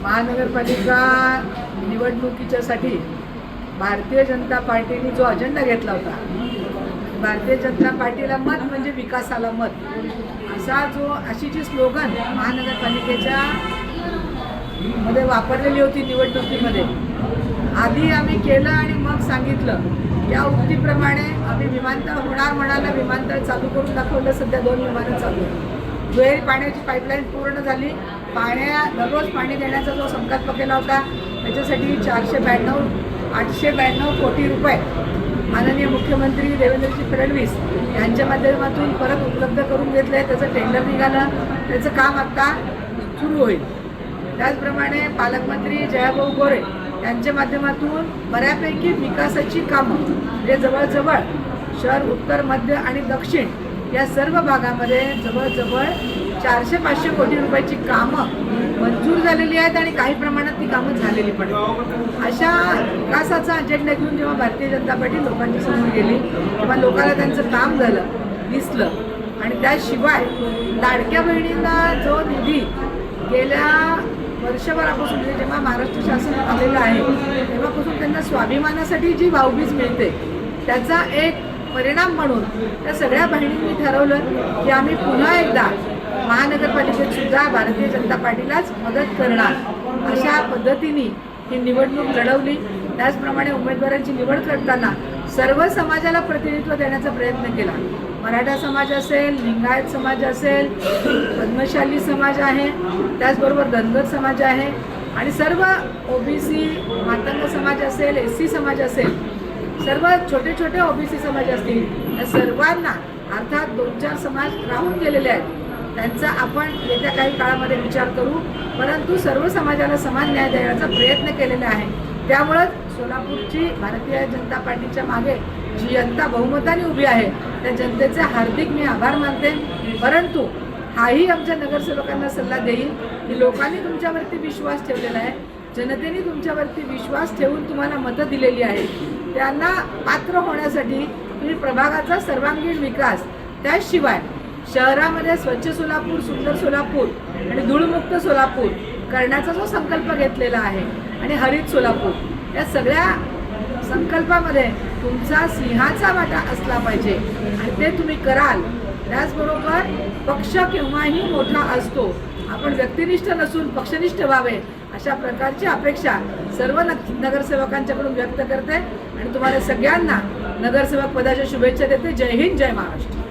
महानगरपालिका निवडणुकीच्यासाठी भारतीय जनता पार्टीने जो अजेंडा घेतला होता, भारतीय जनता पार्टीला मत म्हणजे विकासाला मत, अशी जी स्लोगन महानगरपालिकेच्या मध्ये वापरलेली होती निवडणुकीमध्ये, आधी आम्ही केलं आणि मग सांगितलं. या उक्तीप्रमाणे आम्ही विमानतळ होणार म्हणाला, विमानतळ चालू करून दाखवलं. सध्या 2 विमानं चालू आहेत. दुहेरी पाण्याची पाईपलाईन पूर्ण झाली. दररोज पाणी देण्याचा जो संकल्प केला होता त्याच्यासाठी 892 कोटी रुपये माननीय मुख्यमंत्री देवेंद्रजी फडणवीस यांच्या माध्यमातून परत उपलब्ध करून घेतले. त्याचं टेंडर निघालं, त्याचं काम आता सुरू होईल. त्याचप्रमाणे पालकमंत्री जयाभाऊ गोरे यांच्या माध्यमातून बऱ्यापैकी विकासाची कामं म्हणजे जवळजवळ शहर, उत्तर, मध्य आणि दक्षिण या सर्व भागामध्ये जवळजवळ 400-500 कोटी रुपयाची कामं मंजूर झालेली आहेत आणि काही प्रमाणात ती कामं झालेली पण. अशा विकासाचा अजेंडा घेऊन जेव्हा भारतीय जनता पार्टी लोकांच्या समोर गेली तेव्हा लोकांना त्यांचं काम झालं, दिसलं. आणि त्याशिवाय लाडक्या बहिणींना जो निधी गेल्या वर्षभरापासून म्हणजे जेव्हा महाराष्ट्र शासन आलेलं आहे तेव्हापासून त्यांना स्वाभिमानासाठी जी भाऊबीज मिळते त्याचा एक परिणाम म्हणून त्या सगळ्या बहिणींनी ठरवलं की आम्ही पुन्हा एकदा महानगरपालिकेत सुद्धा भारतीय जनता पार्टीलाच मदत करणार. अशा पद्धतीने ही निवडणूक लढवली. त्याचप्रमाणे उमेदवारांची निवड करताना सर्व समाजाला प्रतिनिधित्व देण्याचा प्रयत्न केला. मराठा समाज असेल, लिंगायत समाज असेल, पद्मशाली समाज आहे, त्याचबरोबर धनगर समाज आहे आणि सर्व ओबीसी, मातंग समाज असेल, एससी समाज असेल, सर्व छोटे छोटे ओबीसी समाज असतील, या सर्वांना अर्थात 2-4 समाज राहून गेलेले आहेत त्यांचा आपण येत्या काही काळामध्ये विचार करू. परंतु सर्व समाजाला समान न्याय देण्याचा प्रयत्न केलेला आहे. त्यामुळं सोलापूरची भारतीय जनता पार्टीच्या मागे जी जनता बहुमताने उभी आहे त्या जनतेचे हार्दिक मी आभार मानते. परंतु हाही आमच्या नगरसेवकांना सल्ला देईल की लोकांनी तुमच्यावरती विश्वास ठेवलेला आहे, जनतेने तुमच्यावरती विश्वास ठेवून तुम्हाला मतं दिलेली आहे. त्यांना पात्र होण्यासाठी तुम्ही प्रभागाचा सर्वांगीण विकास, त्याशिवाय शहरामध्ये स्वच्छ सोलापूर, सुंदर सोलापूर आणि धूळमुक्त सोलापूर करण्याचा जो संकल्प घेतलेला आहे आणि हरित सोलापूर, या सगळ्या संकल्पामध्ये तुमचा सिंहाचा वाटा असला पाहिजे आणि ते तुम्ही कराल. त्याचबरोबर पक्ष केव्हाही मोठा असतो, आपण व्यक्तिनिष्ठ नसून पक्षनिष्ठ व्हावे अशा प्रकारची अपेक्षा सर्व नगरसेवकांच्याकडून व्यक्त करते आणि तुम्हाला सगळ्यांना नगरसेवक पदाच्या शुभेच्छा देते. जय हिंद, जय महाराष्ट्र.